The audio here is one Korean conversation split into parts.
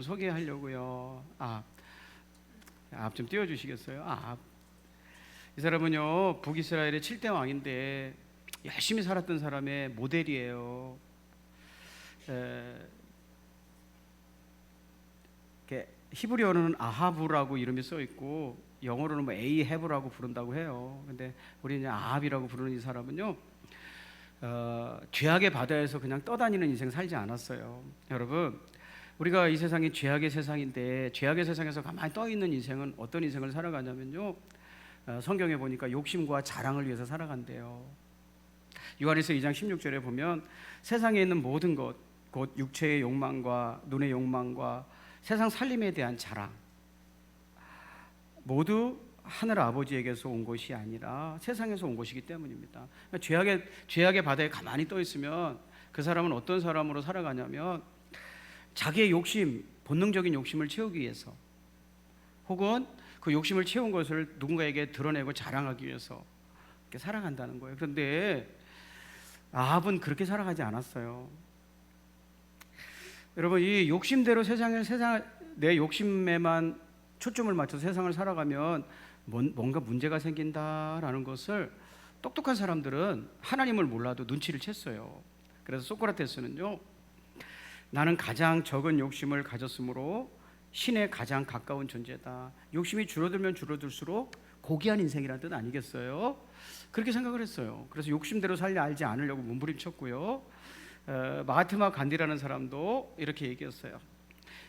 소개하려고요. 앞 좀 띄워주시겠어요? 이 사람은요, 북이스라엘의 7대 왕인데 열심히 살았던 사람의 모델이에요. 히브리어로는 아하브라고 이름이 써 있고 영어로는 에이헤브라고 부른다고 해요. 근데 우리는 아합이라고 부르는 이 사람은요, 죄악의 바다에서 그냥 떠다니는 인생 살지 않았어요. 여러분, 우리가 이 세상이 죄악의 세상인데 죄악의 세상에서 가만히 떠 있는 인생은 어떤 인생을 살아가냐면요, 성경에 보니까 욕심과 자랑을 위해서 살아간대요. 요한일서 2장 16절에 보면 세상에 있는 모든 것, 곧 육체의 욕망과 눈의 욕망과 세상 살림에 대한 자랑, 모두 하늘 아버지에게서 온 것이 아니라 세상에서 온 것이기 때문입니다. 죄악의 바다에 가만히 떠 있으면 그 사람은 어떤 사람으로 살아가냐면 자기의 욕심, 본능적인 욕심을 채우기 위해서, 혹은 그 욕심을 채운 것을 누군가에게 드러내고 자랑하기 위해서 이렇게 살아간다는 거예요. 그런데 아합은 그렇게 살아가지 않았어요. 여러분, 이 욕심대로 내 욕심에만 초점을 맞춰서 세상을 살아가면 뭔가 문제가 생긴다라는 것을 똑똑한 사람들은 하나님을 몰라도 눈치를 챘어요. 그래서 소크라테스는요, 나는 가장 적은 욕심을 가졌으므로 신에 가장 가까운 존재다. 욕심이 줄어들면 줄어들수록 고귀한 인생이라는 뜻 아니겠어요? 그렇게 생각을 했어요. 그래서 욕심대로 살려 알지 않으려고 몸부림쳤고요. 마하트마 간디라는 사람도 이렇게 얘기했어요.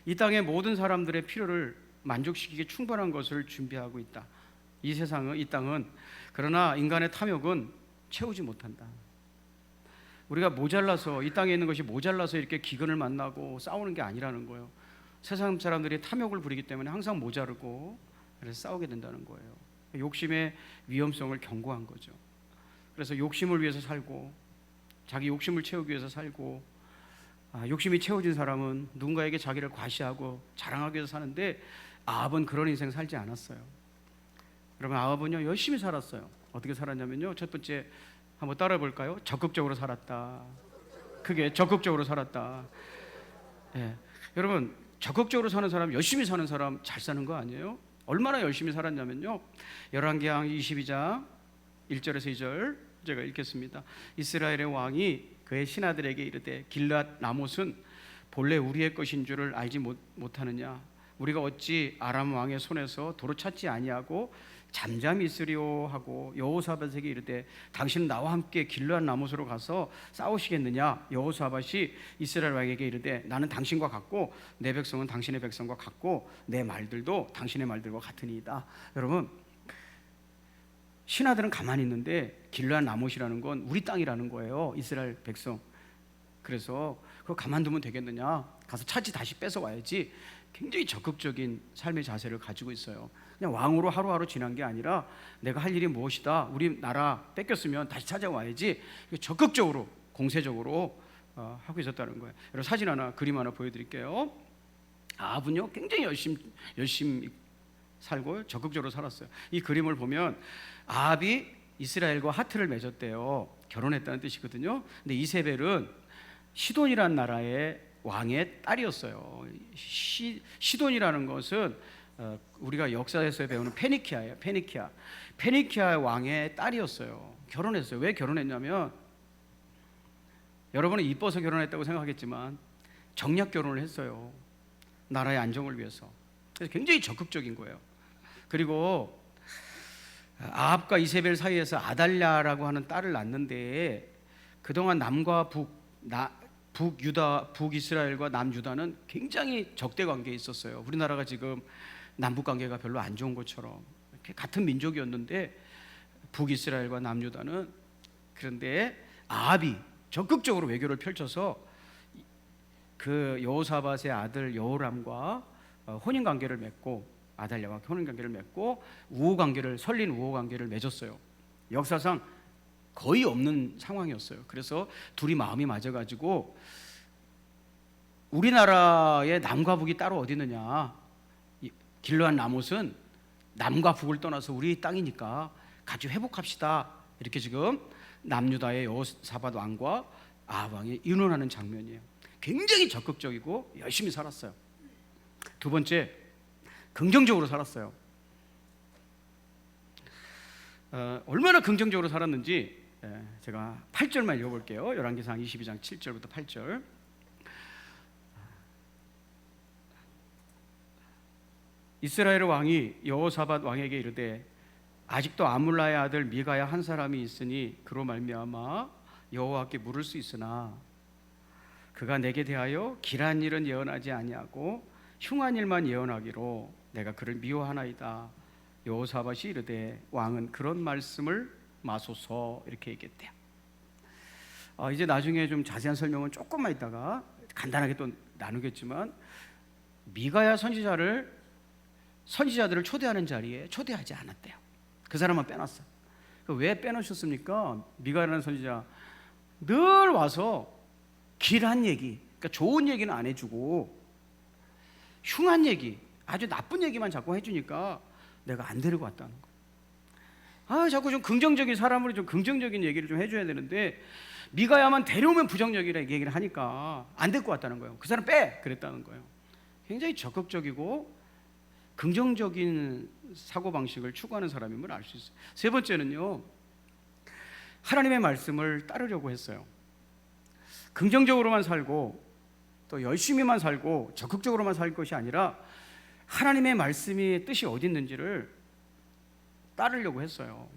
이 땅의 모든 사람들의 필요를 만족시키기에 충분한 것을 준비하고 있다. 이 땅은 그러나 인간의 탐욕은 채우지 못한다. 우리가 모자라서, 이 땅에 있는 것이 모자라서 이렇게 기근을 만나고 싸우는 게 아니라는 거예요. 세상 사람들이 탐욕을 부리기 때문에 항상 모자르고 그래서 싸우게 된다는 거예요. 욕심의 위험성을 경고한 거죠. 그래서 욕심을 위해서 살고, 자기 욕심을 채우기 위해서 살고, 욕심이 채워진 사람은 누군가에게 자기를 과시하고 자랑하기 위해서 사는데, 아합은 그런 인생 살지 않았어요. 여러분, 아합은요 열심히 살았어요. 어떻게 살았냐면요, 첫 번째 한번 따라해 볼까요? 적극적으로 살았다. 크게 적극적으로 살았다. 여러분, 적극적으로 사는 사람, 열심히 사는 사람 잘 사는 거 아니에요? 얼마나 열심히 살았냐면요, 열왕기상 22장 1절에서 2절 제가 읽겠습니다. 이스라엘의 왕이 그의 신하들에게 이르되 길앗 라못은 본래 우리의 것인 줄을 알지 못하느냐? 우리가 어찌 아람 왕의 손에서 도로 찾지 아니하고 잠잠히 있으리오 하고 여호사밧에게 이르되 당신은 나와 함께 길앗 라못으로 가서 싸우시겠느냐? 여호사밧이 이스라엘 왕에게 이르되 나는 당신과 같고 내 백성은 당신의 백성과 같고 내 말들도 당신의 말들과 같으니이다. 여러분, 신하들은 가만히 있는데 길앗 라못이라는 건 우리 땅이라는 거예요, 이스라엘 백성. 그래서 그거 가만두면 되겠느냐? 가서 차지 다시 뺏어와야지. 굉장히 적극적인 삶의 자세를 가지고 있어요. 그냥 왕으로 하루하루 지난 게 아니라 내가 할 일이 무엇이다, 우리 나라 뺏겼으면 다시 찾아와야지, 적극적으로 공세적으로 하고 있었다는 거예요. 여러분, 그림 하나 보여드릴게요. 아합은요 굉장히 열심히 살고 적극적으로 살았어요. 이 그림을 보면 아합이 이스라엘과 하트를 맺었대요. 결혼했다는 뜻이거든요. 근데 이세벨은 시돈이라는 나라의 왕의 딸이었어요. 시돈이라는 것은 우리가 역사에서 배우는 페니키아예요. 페니키아 왕의 딸이었어요. 결혼했어요. 왜 결혼했냐면, 여러분은 이뻐서 결혼했다고 생각하겠지만 정략 결혼을 했어요. 나라의 안정을 위해서. 그래서 굉장히 적극적인 거예요. 그리고 아합과 이세벨 사이에서 아달랴라고 하는 딸을 낳는데, 그동안 남과 북이스라엘과 남유다는 굉장히 적대 관계에 있었어요. 우리나라가 지금 남북 관계가 별로 안 좋은 것처럼 이렇게 같은 민족이었는데 북이스라엘과 남유다는, 그런데 아합이 적극적으로 외교를 펼쳐서 그 여호사밧의 아들 여호람과 혼인 관계를 맺고, 아달랴와 혼인 관계를 맺고 설린 우호 관계를 맺었어요. 역사상 거의 없는 상황이었어요. 그래서 둘이 마음이 맞아가지고, 우리나라의 남과 북이 따로 어디 있느냐, 길앗 라못은 남과 북을 떠나서 우리 땅이니까 같이 회복합시다, 이렇게 지금 남유다의 여호사밧 왕과 아합 왕이 의논하는 장면이에요. 굉장히 적극적이고 열심히 살았어요. 두 번째, 긍정적으로 살았어요. 얼마나 긍정적으로 살았는지 제가 8절만 읽어볼게요. 열왕기상 22장 7절부터 8절. 이스라엘 왕이 여호사밧 왕에게 이르되 아직도 아물라의 아들 미가야 한 사람이 있으니 그로 말미암아 여호와께 물을 수 있으나 그가 내게 대하여 길한 일은 예언하지 아니하고 흉한 일만 예언하기로 내가 그를 미워하나이다. 여호사밧이 이르되 왕은 그런 말씀을 마소서, 이렇게 얘기했대요. 이제 나중에 좀 자세한 설명은 조금만 있다가 간단하게 또 나누겠지만, 미가야 선지자들을 초대하는 자리에 초대하지 않았대요. 그 사람만 빼놨어요. 왜 빼놓으셨습니까? 미가야라는 선지자 늘 와서 길한 얘기, 그러니까 좋은 얘기는 안 해주고 흉한 얘기, 아주 나쁜 얘기만 자꾸 해주니까 내가 안 데리고 왔다는 거예요. 자꾸 좀 긍정적인 사람으로 좀 긍정적인 얘기를 좀 해줘야 되는데 미가야만 데려오면 부정적이라는 얘기를 하니까 안 데리고 왔다는 거예요. 그 사람 빼! 그랬다는 거예요. 굉장히 적극적이고 긍정적인 사고방식을 추구하는 사람임을 알 수 있어요. 세 번째는요, 하나님의 말씀을 따르려고 했어요. 긍정적으로만 살고 또 열심히만 살고 적극적으로만 살 것이 아니라 하나님의 말씀이 뜻이 어디 있는지를 따르려고 했어요.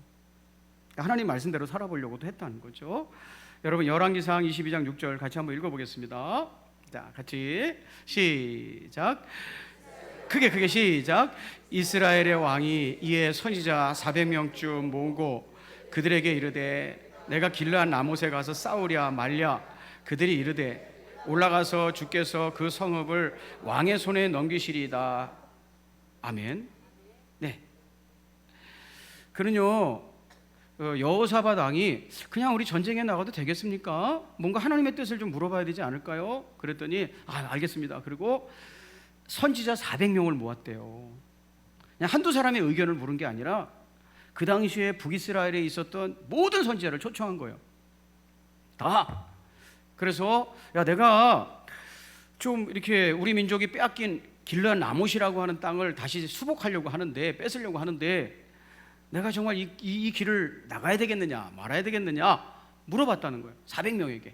하나님 말씀대로 살아보려고도 했다는 거죠. 여러분, 열왕기상 22장 6절 같이 한번 읽어보겠습니다. 자, 같이 시작. 크게 시작. 이스라엘의 왕이 이에 선지자 400명쯤 모으고 그들에게 이르되 내가 길르한 라못에 가서 싸우랴 말랴. 그들이 이르되 올라가서 주께서 그 성읍을 왕의 손에 넘기시리이다. 아멘. 네. 그는요, 여호사밧 왕이 그냥 우리 전쟁에 나가도 되겠습니까? 뭔가 하나님의 뜻을 좀 물어봐야 되지 않을까요? 그랬더니 알겠습니다. 그리고 선지자 400명을 모았대요. 그냥 한두 사람의 의견을 물은 게 아니라 그 당시에 북이스라엘에 있었던 모든 선지자를 초청한 거예요. 다. 그래서 내가 좀 이렇게 우리 민족이 빼앗긴 길르한 라못이라고 하는 땅을 다시 수복하려고 하는데, 뺏으려고 하는데 내가 정말 이 길을 나가야 되겠느냐 말아야 되겠느냐 물어봤다는 거예요. 400명에게.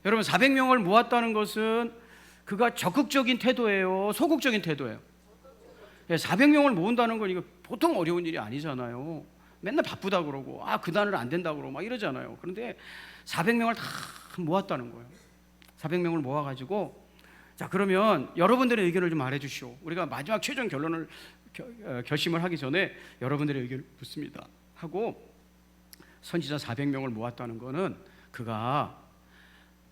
여러분, 400명을 모았다는 것은 그가 적극적인 태도예요, 소극적인 태도예요? 400명을 모은다는 건 이거 보통 어려운 일이 아니잖아요. 맨날 바쁘다 그러고 그단을 안 된다 그러고 막 이러잖아요. 그런데 400명을 다 모았다는 거예요. 400명을 모아가지고, 자, 그러면 여러분들의 의견을 좀 말해주시오. 우리가 마지막 최종 결론을 결심을 하기 전에 여러분들의 의견을 묻습니다 하고, 선지자 400명을 모았다는 거는 그가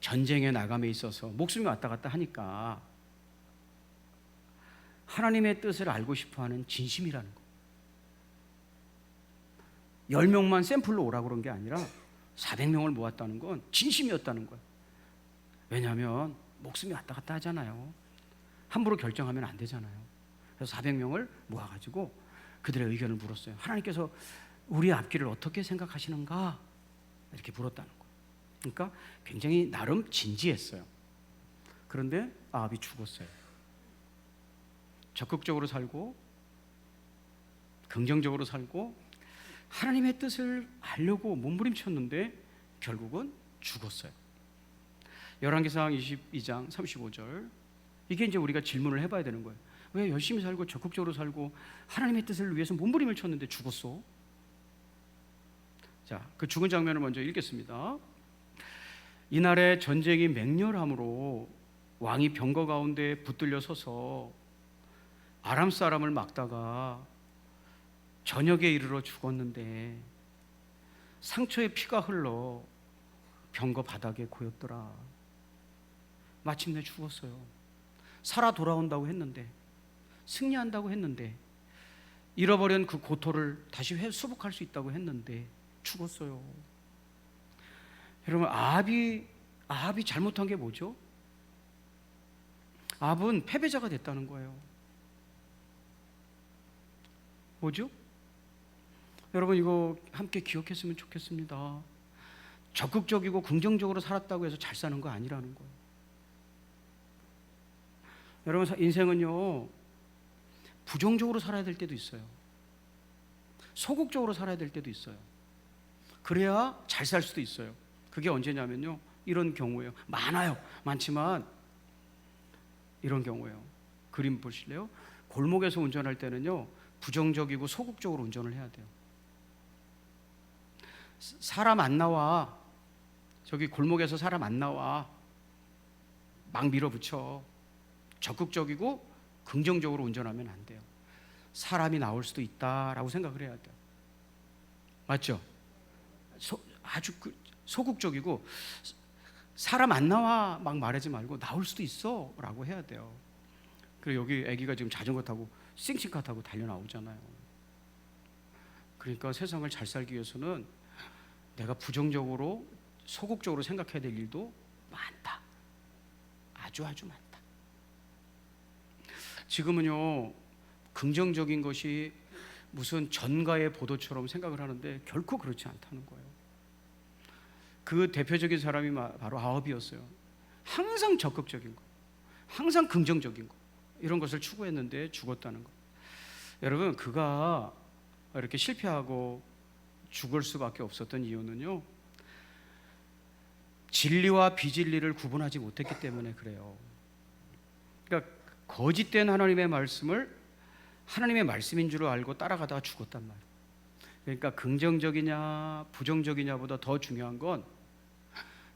전쟁에 나감에 있어서 목숨이 왔다 갔다 하니까 하나님의 뜻을 알고 싶어하는 진심이라는 거. 10명만 샘플로 오라고 그런 게 아니라 400명을 모았다는 건 진심이었다는 거예요. 왜냐하면 목숨이 왔다 갔다 하잖아요. 함부로 결정하면 안 되잖아요. 그래서 400명을 모아가지고 그들의 의견을 물었어요. 하나님께서 우리 앞길을 어떻게 생각하시는가? 이렇게 물었다는 거예요. 그러니까 굉장히 나름 진지했어요. 그런데 아합이 죽었어요. 적극적으로 살고 긍정적으로 살고 하나님의 뜻을 알려고 몸부림쳤는데 결국은 죽었어요. 열왕기상 22장 35절. 이게 이제 우리가 질문을 해봐야 되는 거예요. 왜 열심히 살고 적극적으로 살고 하나님의 뜻을 위해서 몸부림을 쳤는데 죽었어? 자, 그 죽은 장면을 먼저 읽겠습니다. 이날에 전쟁이 맹렬함으로 왕이 병거 가운데 붙들려 서서 아람 사람을 막다가 저녁에 이르러 죽었는데 상처에 피가 흘러 병거 바닥에 고였더라. 마침내 죽었어요. 살아 돌아온다고 했는데, 승리한다고 했는데, 잃어버린 그 고토를 다시 수복할 수 있다고 했는데 죽었어요. 여러분, 아합이 잘못한 게 뭐죠? 아합은 패배자가 됐다는 거예요. 뭐죠? 여러분, 이거 함께 기억했으면 좋겠습니다. 적극적이고 긍정적으로 살았다고 해서 잘 사는 거 아니라는 거예요. 여러분, 인생은요, 부정적으로 살아야 될 때도 있어요. 소극적으로 살아야 될 때도 있어요. 그래야 잘 살 수도 있어요. 그게 언제냐면요, 이런 경우예요. 많지만 이런 경우예요. 그림 보실래요? 골목에서 운전할 때는요, 부정적이고 소극적으로 운전을 해야 돼요. 사람 안 나와. 저기 골목에서 사람 안 나와. 막 밀어붙여. 적극적이고 긍정적으로 운전하면 안 돼요. 사람이 나올 수도 있다라고 생각을 해야 돼요. 맞죠? 아주 소극적이고 사람 안 나와 막 말하지 말고 나올 수도 있어 라고 해야 돼요. 그리고 여기 아기가 지금 자전거 타고 싱싱카 타고 달려 나오잖아요. 그러니까 세상을 잘 살기 위해서는 내가 부정적으로 소극적으로 생각해야 될 일도 많다. 아주 많다. 지금은요, 긍정적인 것이 무슨 전가의 보도처럼 생각을 하는데 결코 그렇지 않다는 거예요. 그 대표적인 사람이 바로 아합이었어요. 항상 적극적인 거, 항상 긍정적인 거, 이런 것을 추구했는데 죽었다는 거. 여러분, 그가 이렇게 실패하고 죽을 수밖에 없었던 이유는요, 진리와 비진리를 구분하지 못했기 때문에 그래요. 그러니까 거짓된 하나님의 말씀을 하나님의 말씀인 줄 알고 따라가다가 죽었단 말이에요. 그러니까 긍정적이냐 부정적이냐보다 더 중요한 건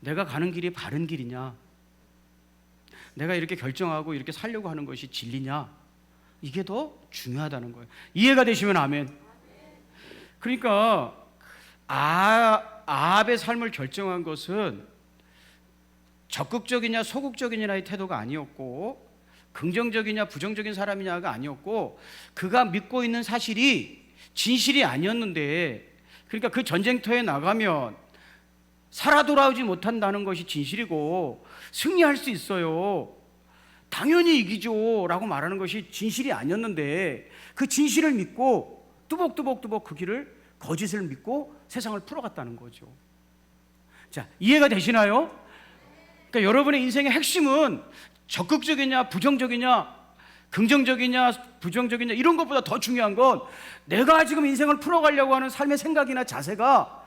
내가 가는 길이 바른 길이냐, 내가 이렇게 결정하고 이렇게 살려고 하는 것이 진리냐, 이게 더 중요하다는 거예요. 이해가 되시면 아멘. 그러니까 아합의 삶을 결정한 것은 적극적이냐 소극적이냐의 태도가 아니었고, 긍정적이냐 부정적인 사람이냐가 아니었고, 그가 믿고 있는 사실이 진실이 아니었는데, 그러니까 그 전쟁터에 나가면 살아 돌아오지 못한다는 것이 진실이고 승리할 수 있어요, 당연히 이기죠 라고 말하는 것이 진실이 아니었는데, 그 진실을 믿고 뚜벅뚜벅 그 길을, 거짓을 믿고 세상을 풀어갔다는 거죠. 자, 이해가 되시나요? 그러니까 여러분의 인생의 핵심은 적극적이냐 부정적이냐, 긍정적이냐 부정적이냐, 이런 것보다 더 중요한 건 내가 지금 인생을 풀어가려고 하는 삶의 생각이나 자세가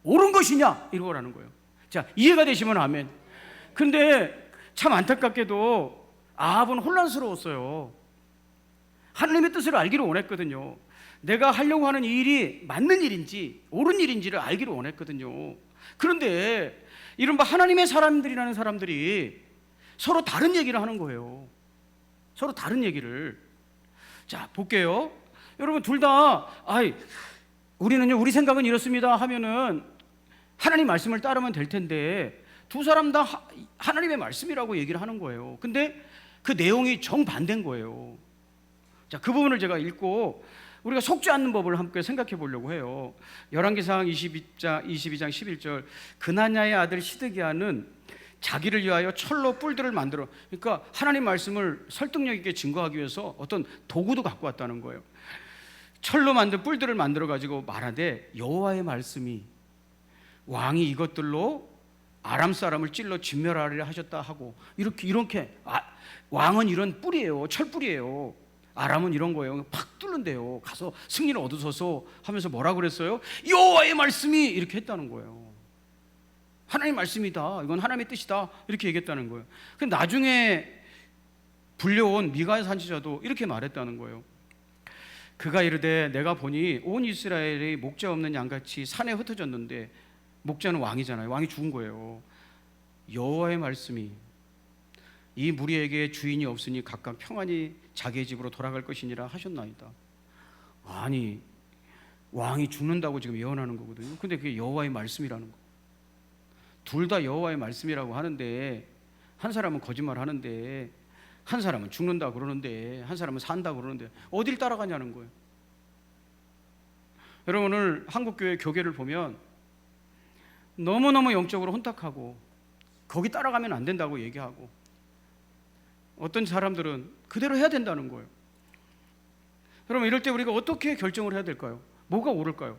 옳은 것이냐, 이거라는 거예요. 자, 이해가 되시면 아멘. 근데 참 안타깝게도 아합은 혼란스러웠어요. 하나님의 뜻을 알기를 원했거든요. 내가 하려고 하는 이 일이 맞는 일인지 옳은 일인지를 알기를 원했거든요. 그런데 이른바 하나님의 사람들이라는 사람들이 서로 다른 얘기를 하는 거예요. 서로 다른 얘기를. 자, 볼게요. 여러분, 둘 다 우리는요, 우리 생각은 이렇습니다 하면은 하나님 말씀을 따르면 될 텐데, 두 사람 다 하나님의 말씀이라고 얘기를 하는 거예요. 근데 그 내용이 정반대인 거예요. 자, 그 부분을 제가 읽고 우리가 속지 않는 법을 함께 생각해 보려고 해요. 열왕기상 22장 11절, 그나냐의 아들 시드기야는 자기를 위하여 철로 뿔들을 만들어, 그러니까 하나님 말씀을 설득력 있게 증거하기 위해서 어떤 도구도 갖고 왔다는 거예요. 철로 만든 뿔들을 만들어 가지고 말하되, 여호와의 말씀이 왕이 이것들로 아람 사람을 찔러 진멸하리라 하셨다 하고, 이렇게 왕은 이런 뿔이에요, 철뿔이에요, 아람은 이런 거예요, 팍 뚫는데요, 가서 승리를 얻으소서 하면서 뭐라 그랬어요? 여호와의 말씀이, 이렇게 했다는 거예요. 하나님의 말씀이다, 이건 하나님의 뜻이다, 이렇게 얘기했다는 거예요. 근데 나중에 불려온 미가야 선지자도 이렇게 말했다는 거예요. 그가 이르되, 내가 보니 온 이스라엘이 목자 없는 양같이 산에 흩어졌는데, 목자는 왕이잖아요, 왕이 죽은 거예요. 여호와의 말씀이 이 무리에게 주인이 없으니 각각 평안히 자기의 집으로 돌아갈 것이니라 하셨나이다. 아니, 왕이 죽는다고 지금 예언하는 거거든요. 근데 그게 여호와의 말씀이라는 거. 둘 다 여호와의 말씀이라고 하는데, 한 사람은 거짓말 하는데, 한 사람은 죽는다 그러는데, 한 사람은 산다 그러는데 어딜 따라가냐는 거예요. 여러분, 오늘 한국교회 교계를 보면 너무너무 영적으로 혼탁하고 거기 따라가면 안 된다고 얘기하고, 어떤 사람들은 그대로 해야 된다는 거예요. 여러분, 이럴 때 우리가 어떻게 결정을 해야 될까요? 뭐가 옳을까요?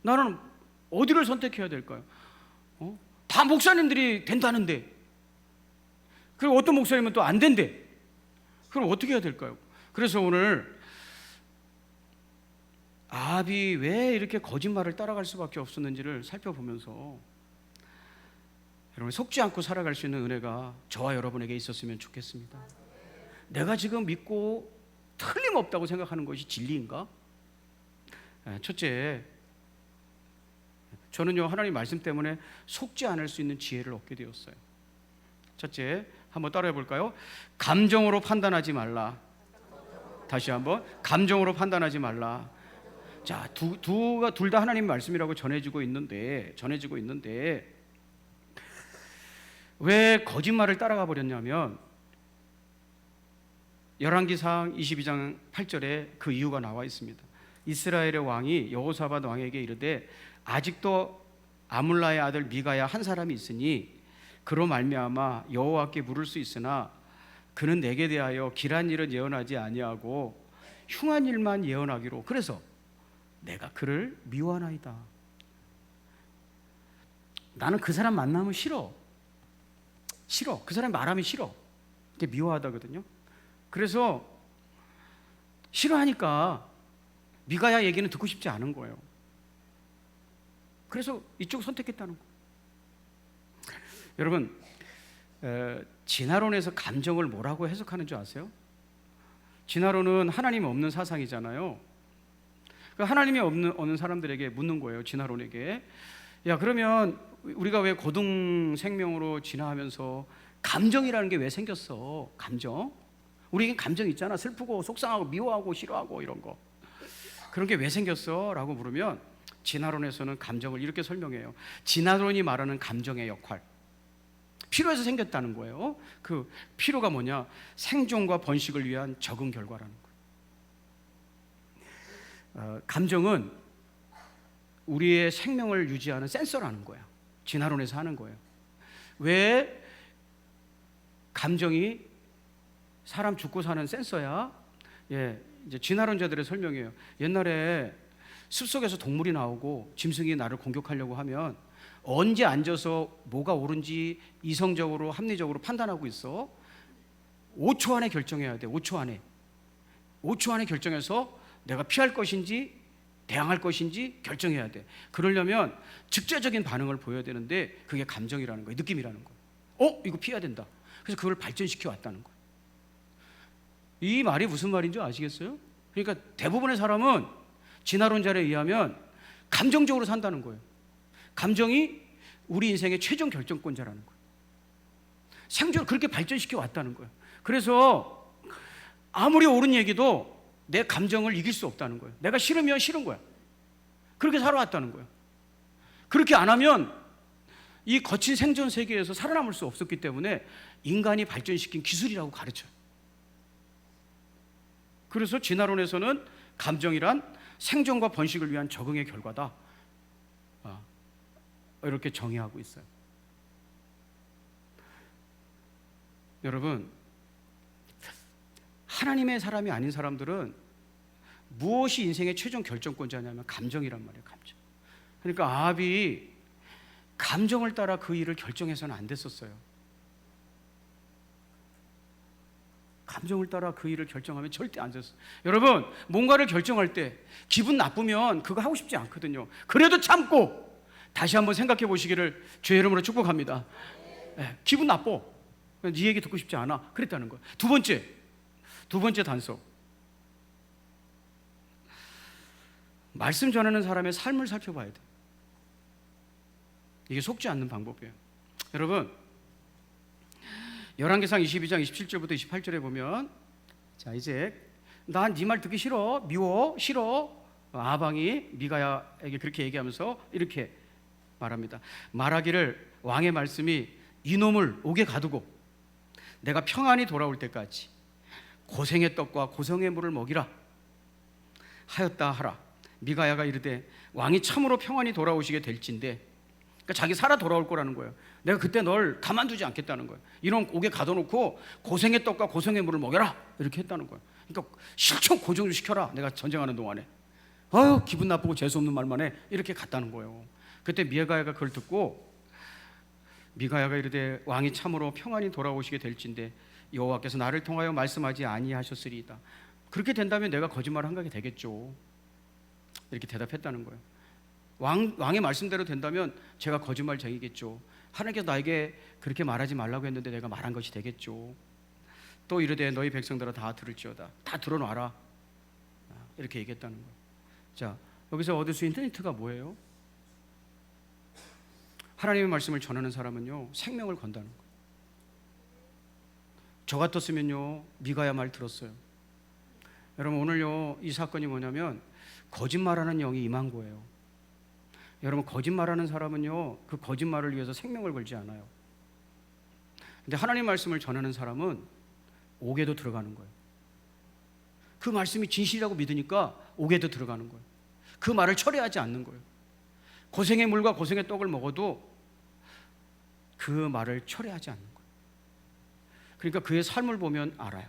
나는 어디를 선택해야 될까요? 다 목사님들이 된다는데, 그리고 어떤 목사님은 또 안 된대. 그럼 어떻게 해야 될까요? 그래서 오늘 아합이 왜 이렇게 거짓말을 따라갈 수밖에 없었는지를 살펴보면서 여러분 속지 않고 살아갈 수 있는 은혜가 저와 여러분에게 있었으면 좋겠습니다. 내가 지금 믿고 틀림없다고 생각하는 것이 진리인가? 첫째, 저는요 하나님 말씀 때문에 속지 않을 수 있는 지혜를 얻게 되었어요. 첫째, 한번 따라해 볼까요? 감정으로 판단하지 말라. 다시 한번, 감정으로 판단하지 말라. 자, 둘 다 하나님 말씀이라고 전해지고 있는데 왜 거짓말을 따라가 버렸냐면 열왕기상 22장 8절에 그 이유가 나와 있습니다. 이스라엘의 왕이 여호사밧 왕에게 이르되 아직도 아물라의 아들 미가야 한 사람이 있으니 그로 말미암아 여호와께 물을 수 있으나 그는 내게 대하여 길한 일은 예언하지 아니하고 흉한 일만 예언하기로 그래서 내가 그를 미워하나이다. 나는 그 사람 만나면 싫어. 그 사람 말하면 싫어. 이게 미워하다거든요. 그래서 싫어하니까 미가야 얘기는 듣고 싶지 않은 거예요. 그래서 이쪽을 선택했다는 거예요. 여러분, 진화론에서 감정을 뭐라고 해석하는 줄 아세요? 진화론은 하나님 없는 사상이잖아요. 하나님이 없는 사람들에게 묻는 거예요. 진화론에게. 야, 그러면 우리가 왜 고등 생명으로 진화하면서 감정이라는 게 왜 생겼어? 감정? 우리에겐 감정 있잖아. 슬프고 속상하고 미워하고 싫어하고 이런 거. 그런 게 왜 생겼어? 라고 물으면 진화론에서는 감정을 이렇게 설명해요. 진화론이 말하는 감정의 역할, 필요해서 생겼다는 거예요. 그 필요가 뭐냐? 생존과 번식을 위한 적응 결과라는 거예요. 감정은 우리의 생명을 유지하는 센서라는 거예요. 진화론에서 하는 거예요. 왜 감정이 사람 죽고 사는 센서야? 이제 진화론자들의 설명이에요. 옛날에 숲속에서 동물이 나오고 짐승이 나를 공격하려고 하면 언제 앉아서 뭐가 옳은지 이성적으로 합리적으로 판단하고 있어? 5초 안에 결정해야 돼. 5초 안에 결정해서 내가 피할 것인지 대항할 것인지 결정해야 돼. 그러려면 즉자적인 반응을 보여야 되는데 그게 감정이라는 거예요. 느낌이라는 거예요. 이거 피해야 된다. 그래서 그걸 발전시켜 왔다는 거예요. 이 말이 무슨 말인지 아시겠어요? 그러니까 대부분의 사람은 진화론자에 의하면 감정적으로 산다는 거예요. 감정이 우리 인생의 최종 결정권자라는 거예요. 생존을 그렇게 발전시켜 왔다는 거예요. 그래서 아무리 옳은 얘기도 내 감정을 이길 수 없다는 거예요. 내가 싫으면 싫은 거야. 그렇게 살아왔다는 거예요. 그렇게 안 하면 이 거친 생존 세계에서 살아남을 수 없었기 때문에 인간이 발전시킨 기술이라고 가르쳐요. 그래서 진화론에서는 감정이란 생존과 번식을 위한 적응의 결과다, 이렇게 정의하고 있어요. 여러분, 하나님의 사람이 아닌 사람들은 무엇이 인생의 최종 결정권자냐면 감정이란 말이에요. 감정. 그러니까 아합이 감정을 따라 그 일을 결정해서는 안 됐었어요. 감정을 따라 그 일을 결정하면 절대 안 됐어요. 여러분, 뭔가를 결정할 때 기분 나쁘면 그거 하고 싶지 않거든요. 그래도 참고 다시 한번 생각해 보시기를 주의 이름으로 축복합니다. 기분 나빠. 네 얘기 듣고 싶지 않아. 그랬다는 거예요. 두 번째 단서. 말씀 전하는 사람의 삶을 살펴봐야 돼. 이게 속지 않는 방법이에요. 여러분, 열왕기상 22장 27절부터 28절에 보면, 자, 이제 난 네 말 듣기 싫어, 미워, 싫어. 아방이 미가야에게 그렇게 얘기하면서 이렇게 말합니다. 말하기를 왕의 말씀이 이놈을 옥에 가두고 내가 평안히 돌아올 때까지 고생의 떡과 고성의 물을 먹이라 하였다 하라. 미가야가 이르되 왕이 참으로 평안히 돌아오시게 될진데, 그러니까 자기 살아 돌아올 거라는 거예요. 내가 그때 널 가만두지 않겠다는 거예요. 이놈 옥에 가둬놓고 고생의 떡과 고성의 물을 먹여라 이렇게 했다는 거예요. 그러니까 실컷 고정을 시켜라. 내가 전쟁하는 동안에 기분 나쁘고 재수없는 말만 해 이렇게 갔다는 거예요. 그때 미가야가 그걸 듣고 미가야가 이르되 왕이 참으로 평안히 돌아오시게 될진데 여호와께서 나를 통하여 말씀하지 아니하셨으리이다. 그렇게 된다면 내가 거짓말을 한 게 되겠죠. 이렇게 대답했다는 거예요. 왕의 말씀대로 된다면 제가 거짓말쟁이겠죠. 하나님께서 나에게 그렇게 말하지 말라고 했는데 내가 말한 것이 되겠죠. 또 이르되 너희 백성들아 다 들을지어다. 다 들어놔라. 이렇게 얘기했다는 거예요. 자, 여기서 얻을 수 있는 힌트가 뭐예요? 하나님의 말씀을 전하는 사람은요, 생명을 건다는 거예요. 저 같았으면요, 미가야 말 들었어요. 여러분, 오늘요, 이 사건이 뭐냐면 거짓말하는 영이 임한 거예요. 여러분, 거짓말하는 사람은요, 그 거짓말을 위해서 생명을 걸지 않아요. 근데 하나님 말씀을 전하는 사람은 옥에도 들어가는 거예요. 그 말씀이 진실이라고 믿으니까 옥에도 들어가는 거예요. 그 말을 철회하지 않는 거예요. 고생의 물과 고생의 떡을 먹어도 그 말을 철회하지 않는 거예요. 그러니까 그의 삶을 보면 알아요.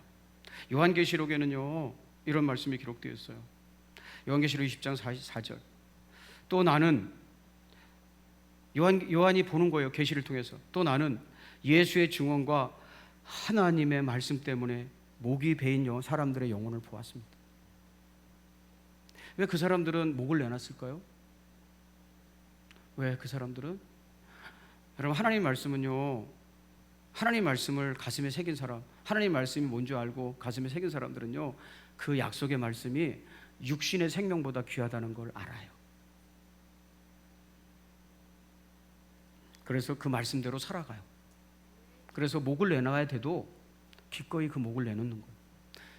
요한계시록에는요, 이런 말씀이 기록되어 있어요. 요한계시록 20장 44절. 또 나는 요한이 보는 거예요. 계시를 통해서. 또 나는 예수의 증언과 하나님의 말씀 때문에 목이 베인 사람들의 영혼을 보았습니다. 왜 그 사람들은 목을 내놨을까요? 왜 그 사람들은? 여러분, 하나님 말씀은요, 하나님 말씀을 가슴에 새긴 사람, 하나님 말씀이 뭔지 알고 가슴에 새긴 사람들은요, 그 약속의 말씀이 육신의 생명보다 귀하다는 걸 알아요. 그래서 그 말씀대로 살아가요. 그래서 목을 내놔야 돼도 기꺼이 그 목을 내놓는 거예요.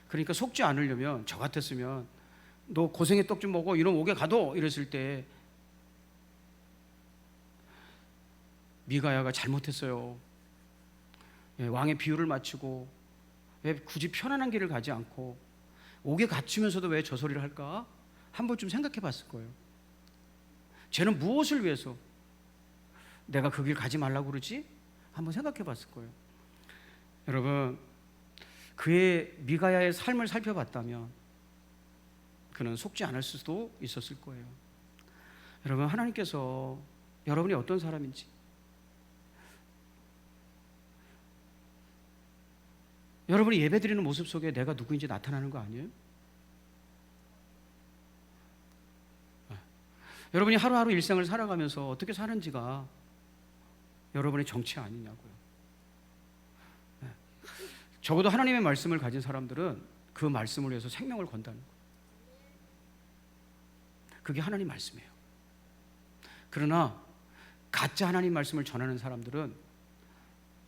그러니까 속지 않으려면, 저 같았으면 너 고생의 떡 좀 먹어, 이런 옥에 가도 이랬을 때 미가야가 잘못했어요. 왕의 비유를 마치고 왜 굳이 편안한 길을 가지 않고 옥에 갇히면서도 왜 저 소리를 할까? 한 번쯤 생각해 봤을 거예요. 쟤는 무엇을 위해서 내가 그 길 가지 말라고 그러지? 한번 생각해 봤을 거예요. 여러분, 그의 미가야의 삶을 살펴봤다면 그는 속지 않을 수도 있었을 거예요. 여러분, 하나님께서 여러분이 어떤 사람인지, 여러분이 예배드리는 모습 속에 내가 누구인지 나타나는 거 아니에요? 여러분이 하루하루 일상을 살아가면서 어떻게 사는지가 여러분의 정치 아니냐고요. 적어도 하나님의 말씀을 가진 사람들은 그 말씀을 위해서 생명을 건다는 거예요. 그게 하나님 말씀이에요. 그러나 가짜 하나님 말씀을 전하는 사람들은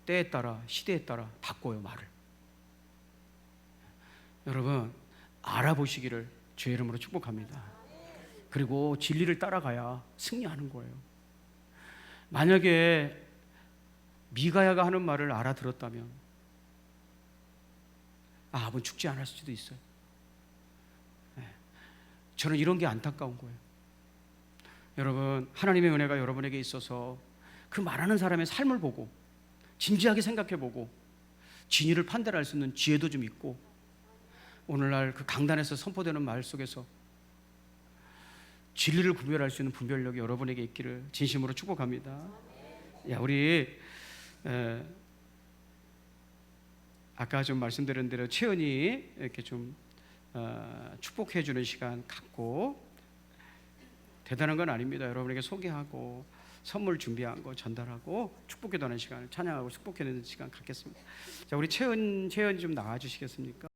때에 따라, 시대에 따라 바꿔요, 말을. 여러분, 알아보시기를 주의 이름으로 축복합니다. 그리고 진리를 따라가야 승리하는 거예요. 만약에 미가야가 하는 말을 알아들었다면 아합은 죽지 않았을 수도 있어요. 저는 이런 게 안타까운 거예요. 여러분, 하나님의 은혜가 여러분에게 있어서 그 말하는 사람의 삶을 보고 진지하게 생각해보고 진위를 판단할 수 있는 지혜도 좀 있고, 오늘날 그 강단에서 선포되는 말 속에서 진리를 구별할 수 있는 분별력이 여러분에게 있기를 진심으로 축복합니다. 야, 우리 아까 좀 말씀드린 대로 채연이 이렇게 좀 축복해 주는 시간 갖고, 대단한 건 아닙니다. 여러분에게 소개하고 선물 준비한 거 전달하고 축복해 드리는 시간을 찬양하고 축복해 드리는 시간 갖겠습니다. 자, 우리 채연 좀 나와 주시겠습니까?